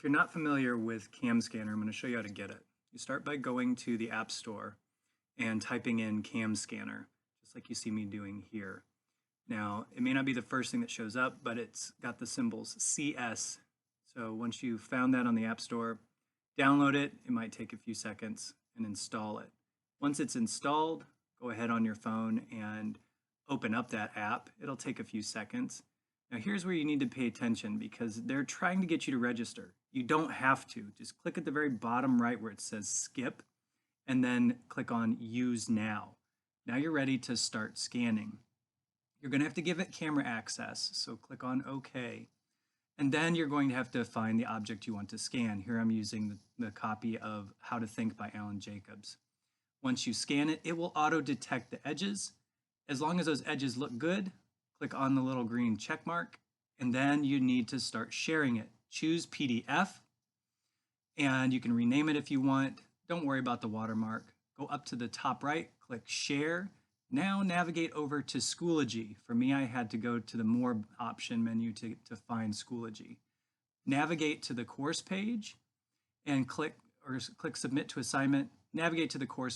If you're not familiar with CamScanner, I'm going to show you how to get it. You start by going to the App Store and typing in CamScanner, just like you see me doing here. Now, it may not be the first thing that shows up, but it's got the symbols CS. So once you've found that on the App Store, download it. It might take a few seconds and install it. Once it's installed, go ahead on your phone and open up that app. It'll take a few seconds. Now here's where you need to pay attention because they're trying to get you to register. You don't have to. Just click at the very bottom right where it says skip and then click on use now. Now you're ready to start scanning. You're going to have to give it camera access, so click on OK. And then you're going to have to find the object you want to scan. Here I'm using the copy of How to Think by Alan Jacobs. Once you scan it, it will auto-detect the edges. As long as those edges look good, click on the little green check mark, and then you need to start sharing it. Choose PDF, and you can rename it if you want. Don't worry about the watermark. Go up to the top right, click Share. Now navigate over to Schoology. For me, I had to go to the More option menu to find Schoology. Navigate to the course page and click Submit to Assignment. Navigate to the course